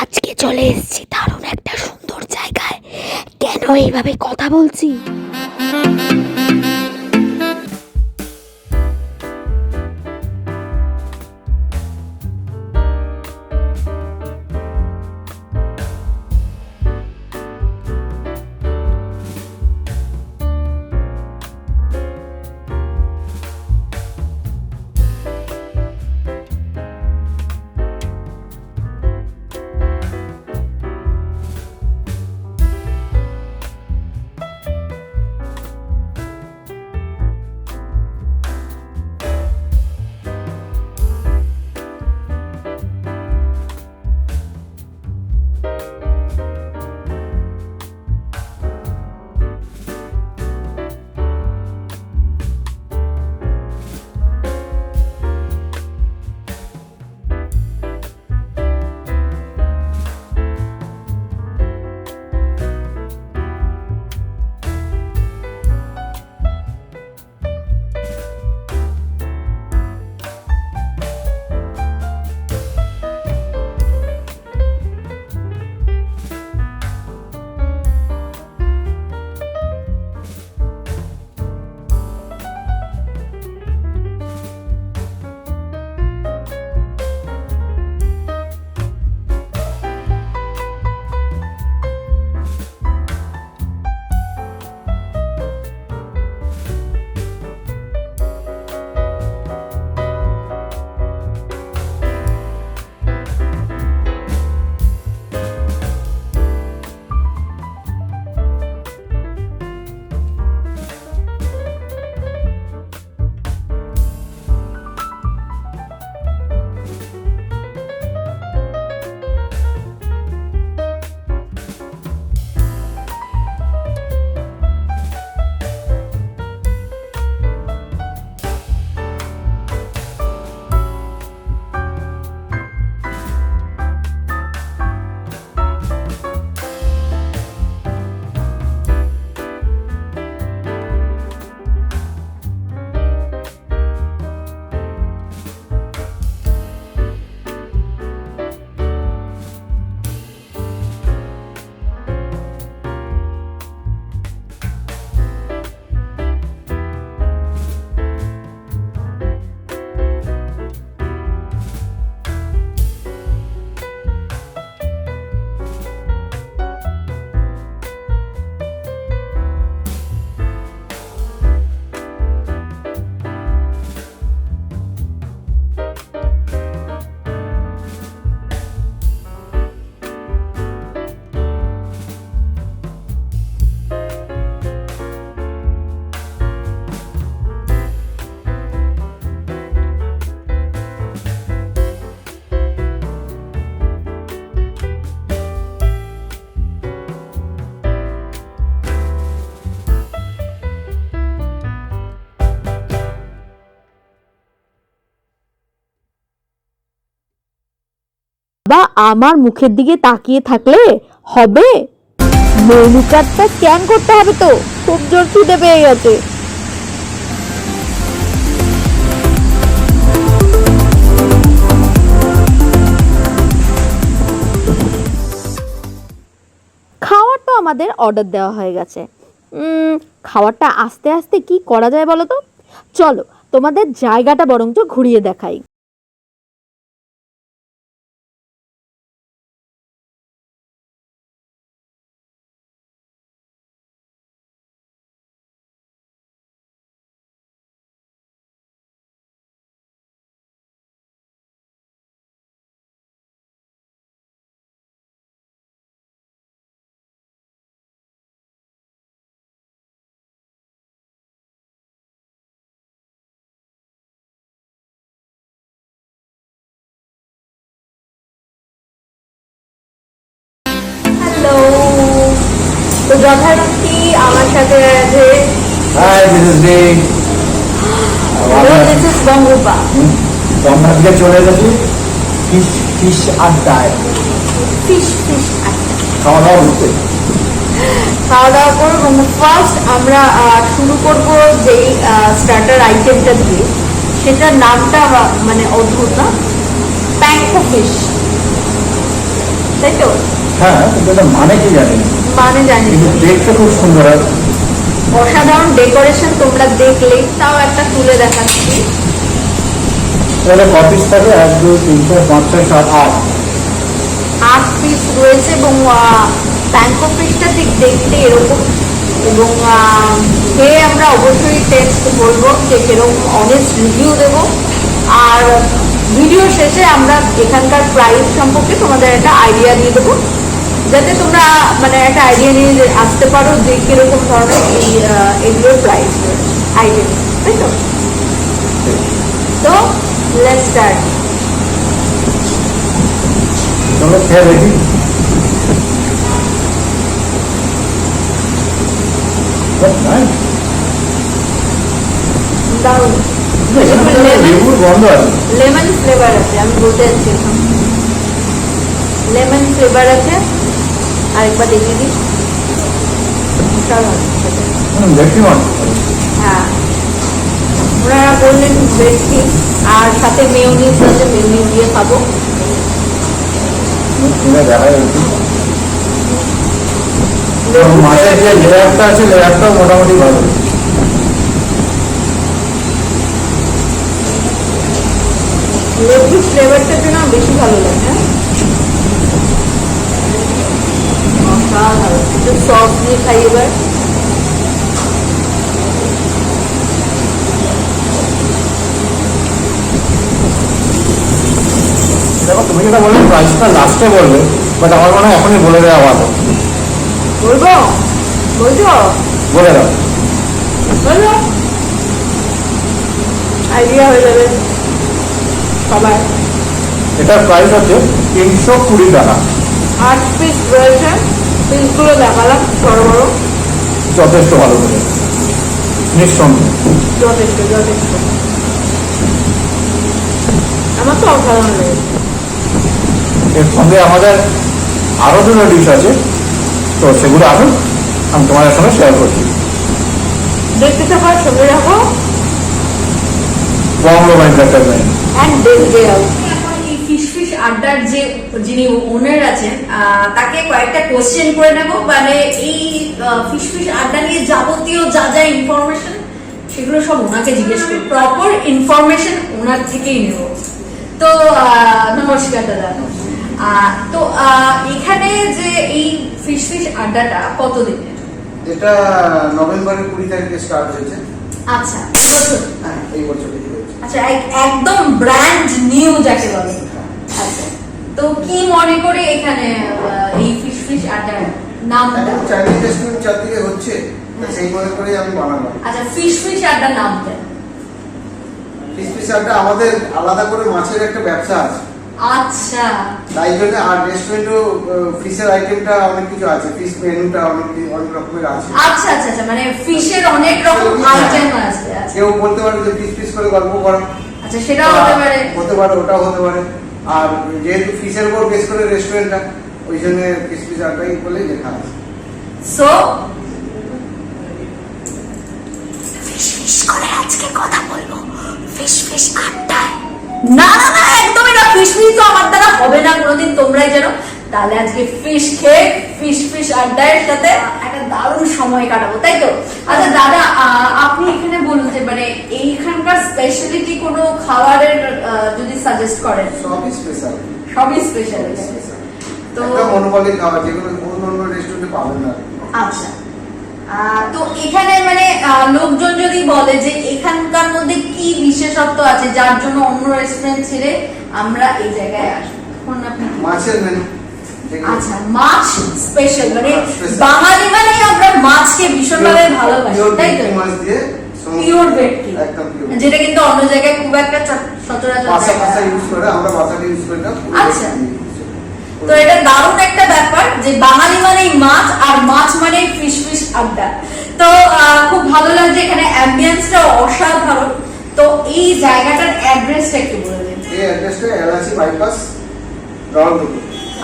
আজকে চলে এসেছি দারুণ একটা সুন্দর জায়গায়। কেন এইভাবে কথা বলছি? বা আমার মুখের দিকে তাকিয়ে থাকলে হবে? মেনু কার্ডটা স্ক্যান করতে হবে তো, খুব জোর খিদে পেয়ে গেছে। খাওয়ার তো আমাদের অর্ডার দেওয়া হয়ে গেছে। খাওয়ারটা আস্তে আস্তে কি করা যায় বলো তো? চলো তোমাদের জায়গাটা বরঞ্চ ঘুরিয়ে দেখাই। হ্যালো, তো যথারীতি আমার সাথে আছে Hi, this is Dave. This is গঙ্গোপা। তো আমরা আজকে চলে গেছি ফিশ আড্ডায় ফিশ খাওয়া দাওয়া করতে। খাওয়া দাওয়া করবো। ফার্স্ট আমরা শুরু করব যেই স্টার্টার আইটেমটা দিয়ে, সেটার নামটা মানে অদ্ভুত না, প্যাংকো ফিশ। তাই তো? হ্যাঁ, কিন্তু এটা মানে কি জানি না। মানে জানি কিন্তু দেখতে খুব সুন্দর হয়। অসাধারণ ডেকোরেশন তোমরা দেখলেই, তাও একটা তুলে দেখাচ্ছি। তাহলে কপিস থাকে 1 2 3 4 5 6 7 8। 8 পিস রয়েছে এবং প্যাঙ্কো ফিশটা ঠিক দেখতে এরকম। এবং খেয়ে আমরা অবশ্যই টেস্ট বলবো যে কিরকম, অনেস্ট রিভিউ দেবো। আর ভিডিও শেষে আমরা এখানকার প্রাইস সম্পর্কে তোমাদের একটা আইডিয়া দিয়ে দেবো, যাতে তোমরা মানে একটা আইডিয়া নিয়ে আসতে পারো যে কিরকম ধরনের এগুলোর প্রাইস আইডিয়া, তাই তো? তো লেটস স্টার্ট। চলো খেয়ে দেখি। দারুণ। লেবুর গন্ধ আছে। লেমন ফ্লেভার আছে, আমি বলতে যাচ্ছি এখন লেমন ফ্লেভার আছে। আরেকবার দেখিয়ে দিই। দেখি মনে হ্যাঁ, ওনারা বললেন ভেটকি আর সাথে মেয়োনিজ আছে, মেয়োনিজ দিয়ে খাবো। দেখা যাচ্ছে মাছের যে লেয়ারটা আছে, লেয়ারটাও মোটামুটি ভালো। লেবুর ফ্লেভারটার জন্য বেশি ভালো লাগে। হ্যাঁ, অসাধারণ। একটু সস দিয়ে খাই এবার। দেখো, তুমি যেটা বললে প্রাইসটা লাস্টে বলবে, বাট আমার মনে হয় এখনই বলে দেওয়া ভালো। বলবো? বলছো? বলে দাও। বলবো, আইডিয়া হয়ে যাবে সবাই। এটার প্রাইস হচ্ছে 320 টাকা। 8 পিস রয়েছে, পিসগুলো দেখালাম বড় বড়। যথেষ্ট ভালো করে, নিঃসন্দেহে। যথেষ্ট যথেষ্ট, আমার তো অসাধারণ লেগেছে। এর সঙ্গে আমাদের আরো দুটো ডিশ আছে, তো সেগুলো আসুন আমি তোমাদের সঙ্গে শেয়ার করছি। দেখতে থাকো, সঙ্গে রাখো বঙ্গবন্ধু এন্টারটেনমেন্ট। অ্যান্ড দেখতে যাও। এখন এই ফিশ ফিশ আড্ডার যে যিনি ওনার আছেন তাকে কয়েকটা কোশ্চেন করে নেব, মানে এই ফিশ ফিশ আড্ডা নিয়ে যাবতীয় যা যা ইনফরমেশন সেগুলো সব ওনাকে জিজ্ঞেস করি, প্রপার ইনফরমেশন ওনার থেকেই নেব। তো নমস্কার দাদা। তো এখানে যে এই ফিশ ফিশ আড্ডাটা কতদিনের? এটা নভেম্বরের 20 তারিখে স্টার্ট হয়েছে। আচ্ছা, বছর। হ্যাঁ, এই বছর থেকে হয়েছে। আচ্ছা, একদম ব্র্যান্ড নিউ যাকে বলে। আচ্ছা, তো কি মনে করে এখানে এই ফিশ ফিশ আড্ডার নামটা? এখন চাইনিজ রেস্টুরেন্ট চারদিকে হচ্ছে, তো সেই মনে করে আমি বানালাম। আচ্ছা, ফিশ ফিশ আড্ডার নামটা? ফিশ ফিশ আড্ডা আমাদের আলাদা করে মাছের একটা ব্যবসা আছে, আচ্ছা তাই জন্য। আর রেস্টুরেন্টও ফিশের আইটেমটা অনেক কিছু আছে, ফিশ মেনুটা অনেক রকমের আছে। আচ্ছা আচ্ছা আচ্ছা, মানে ফিশের অনেক রকম আইটেম আছে। আচ্ছা কেউ বলতে পারে যে ফিশ ফিশ করে গল্প করা, আচ্ছা, সেটাও হতে পারে। ওটাও হতে পারে। আর যেহেতু ফিশের উপর বেস করে রেস্টুরেন্টটা, ওই জন্য ফিশ ফিশ আড্ডাই বলে লেখা আছে। সো ফিশ ফিশ করে আজকে কথা বলবো, ফিশ ফিশ আড্ডায়। না না না, একদমই না, ফিশ ফিশ তো আমার দ্বারা হবে না কোনোদিন, তোমরাই জানো। তাহলে আজকে ফিশ খেয়ে ফিশ ফিশ আড্ডার সাথে একটা দারুণ সময় কাটাবো, তাই তো? আচ্ছা দাদা, আপনি এখানে বলুন যে মানে এইখানকার স্পেশালিটি কোনো খাবারের যদি সাজেস্ট করেন। সবই স্পেশাল, সবই স্পেশালিটি। তো একটা মনোবলিক খাবার যেগুলো অন্য রেস্টুরেন্টে পাবেন না। আচ্ছা, তো এখানে মানে লোকজন যদি বলে যে এখানকার মধ্যে কি বিশেষত্ব আছে যার জন্য অন্য রেস্টুরেন্ট ছেড়ে আমরা এই জায়গায় আসবো, তখন আপনি কি- মাছের মেনু। আচ্ছা, মাছ স্পেশাল, মানে Special. বাঙালি মানে আমরা মাছকে ভীষণভাবে ভালোবাসি, তাই তো? মাছ দিয়ে পিওর ভেটকি, একদম পিওর। যেটা কিন্তু অন্য জায়গায় খুব একটা সচরাচর বাসা দেখা যায় না। ইউজ করে, আমরা বাসাটা ইউজ করি না। আচ্ছা। তো এটা দারুণ একটা ব্যাপার যে বাঙালি মানেই মাছ, আর মাছ মানে ফিশ ফিশ আড্ডা। তো খুব ভালো লাগছে, এখানে অ্যাম্বিয়েন্সটা অসাধারণ। তো এই জায়গাটার অ্যাড্রেসটা একটু বলে দিন। এই অ্যাড্রেসটা এলআইসি বাইপাস, রাউন্ডপুর।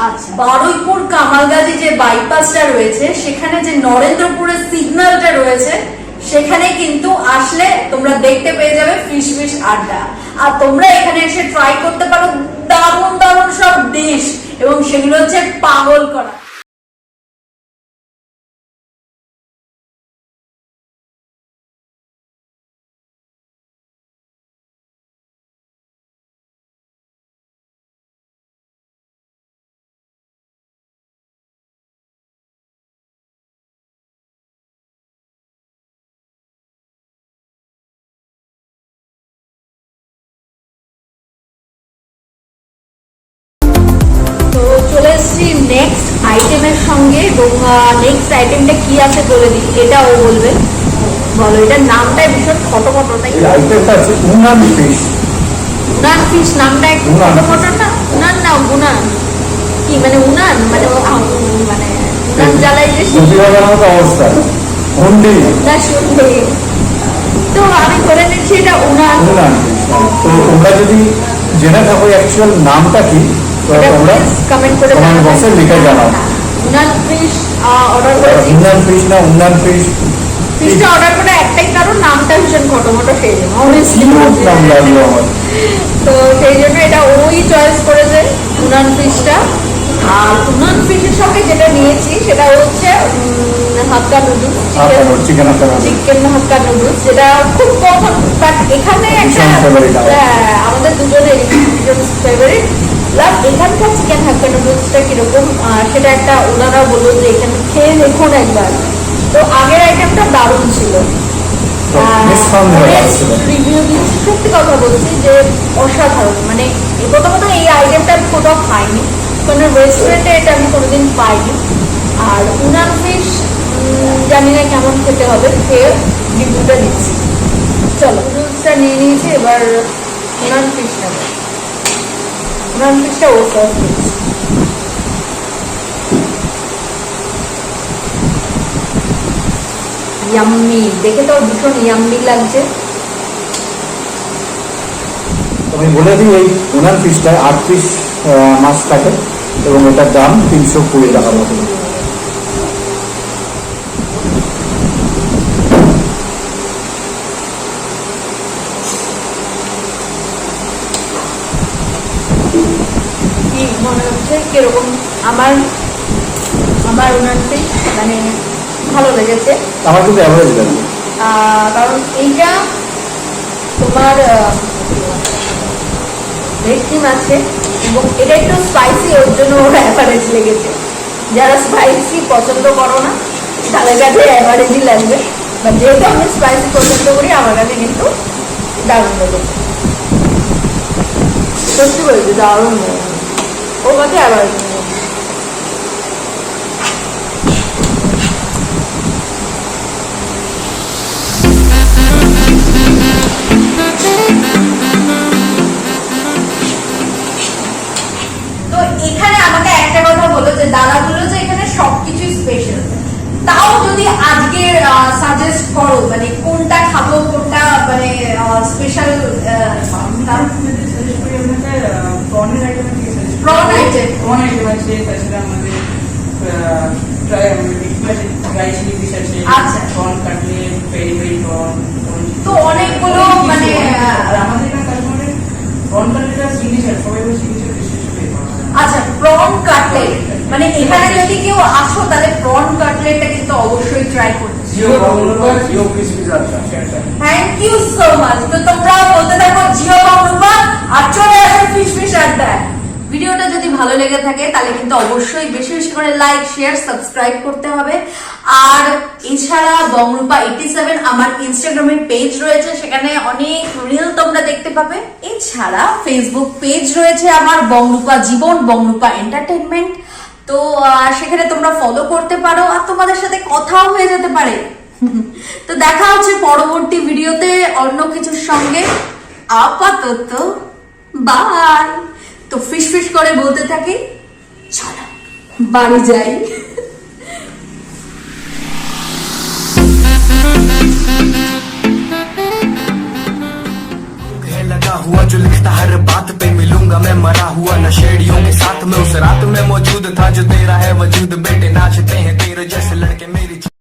আচ্ছা, বারুইপুর কামালগাজী যে বাইপাসটা রয়েছে, সেখানে যে নরেন্দ্রপুরের সিগন্যালটা রয়েছে, সেখানে কিন্তু আসলে তোমরা দেখতে পেয়ে যাবে ফিশ ফিশ আড্ডা। আর তোমরা এখানে এসে ট্রাই করতে পারো দারুণ দারুণ সব ডিশ। এবং সেগুলো হচ্ছে পাগল করা। তো চলে এসেছি নেক্সট আইটেমের সঙ্গে, এবং নেক্সট আইটেমটা কি আছে বলে দিই, এটা ও বলবে। বলো, এটার নামটাই ভীষণ খটোমটো, তাই এই আইটেমটা আছে উনান ফিশ। উনান ফিশ নামটা একটু উনান। খটোমটো না? উনান না উনান, কি মানে উনান মানে মানে উনান জ্বালাই যে সুজি বাবার মতো অবস্থা, হুন্ডি না শুনলে, তো আমি করে নিচ্ছি এটা উনান। উনান ফিশ। তো তোমরা যদি জেনে থাকো অ্যাকচুয়াল নামটা কি, তো এটা তোমরা কমেন্ট করে কমেন্ট বক্সে লিখে জানাও। উনান ফিশ অর্ডার করেছি। উনান ফিশ না উনান ফিশ, ফিশটা অর্ডার করে একটাই কারণ, নামটা ভীষণ খটোমটো, সেই জন্য কিউট নাম লাগলো আমার। তো সেই জন্য এটা ওই চয়েস করেছে উনান ফিশটা। আর উনান ফিশের সঙ্গে যেটা নিয়েছি সেটা হচ্ছে হাক্কা নুডলস, চিকেন চিকেন হাক্কা নুডলস, যেটা খুব কমন, বাট এখানে একটা ভীষণ favorite আমার। আমাদের দুজনের ফেভারিট। প্লাস এখানকার চিকেন হাক্কা নুডলসটা কিরকম সেটা একটা ওনারা বললো যে এখানে খেয়ে দেখুন একবার। তো আগের আইটেমটা দারুণ ছিল, নিঃসন্দেহে ভালো ছিল। রিভিউ দিচ্ছি, সত্যি কথা বলছি যে অসাধারণ। মানে প্রথমত এই আইটেমটা আমি কোথাও খাইনি, কোনো রেস্টুরেন্টে এটা আমি কোনোদিন পাইনি। আর উনান ফিশ জানি না কেমন খেতে হবে, খেয়ে রিভিউটা দিচ্ছি। চলো, নুডলসটা নিয়ে নিয়েছি, এবার উনান ফিশ নেব। উনান ফিশটা ও সার্ভ দিচ্ছি। ইয়াম্মি, দেখে তো ভীষণ ইয়াম্মি লাগছে। আমি বলে দিই, এই উনান ফিশটায় 8 পিস মাছ থাকে এবং এটার দাম 320 টাকার মতো। কি মনে হচ্ছে কিরকম? আমার আমার উনান ফিশ মানে ভালো লেগেছে, আমার কিন্তু অ্যাভারেজ লাগবে। কারণ এইটা তোমার রেড ক্রিম আছে এবং এটা একটু স্পাইসি, ওর জন্য ওর অ্যাভারেজ লেগেছে। যারা স্পাইসি পছন্দ করো না তাদের কাছে অ্যাভারেজই লাগবে, বা যেহেতু আমি স্পাইসি পছন্দ করি আমার কাছে কিন্তু দারুণ লেগেছে। সত্যি বলছি দারুণ লেগেছে, ওর কাছে অ্যাভারেজ লেগেছে। তো এখানে আমাকে একটা কথা বলো যে দাদা বললো যে এখানে সবকিছু স্পেশাল, তাও যদি আজকে সাজেস্ট করো মানে কোনটা খাবো, কোনটা মানে স্পেশাল, প্রন আইটেম আচ্ছা, তো অনেকগুলো মানে আচ্ছা প্রন কাটলেট, মানে এখানে যদি কেউ আসো তাহলে প্রন কাটলেটটা কিন্তু অবশ্যই ট্রাই করতে। Thank you so much. তো তোমরা বলতে থাকো জিও বাংরুপা আর চলে আসো ফিশ ফিশ আড্ডায়। ভিডিওটা যদি ভালো লেগে থাকে তাহলে কিন্তু অবশ্যই বেশি বেশি করে লাইক শেয়ার সাবস্ক্রাইব করতে হবে। আর এছাড়া বংরূপা 87 আমার ইনস্টাগ্রামের পেজ রয়েছে, সেখানে অনেক রিল তোমরা দেখতে পাবে। এছাড়া ফেসবুক পেজ রয়েছে আমার বংরূপা জীবন, বংরূপা এন্টারটেনমেন্ট। তো সেখানে তোমরা ফলো করতে পারো আর তোমাদের সাথে কথাও হয়ে যেতে পারে। তো দেখা হচ্ছে পরবর্তী ভিডিওতে অন্য কিছুর সঙ্গে। আপাতত বাই। তো ফিশ ফিশ করে বলতে থাকি, চলো বাড়ি যাই। लगा हुआ जो लिखता हर बात पे मिलूंगा मैं मरा हुआ नशेड़ियों के साथ में, उस रात में मौजूद था जो तेरा है वजूद, बेटे नाचते हैं तेरे जैसे लड़के।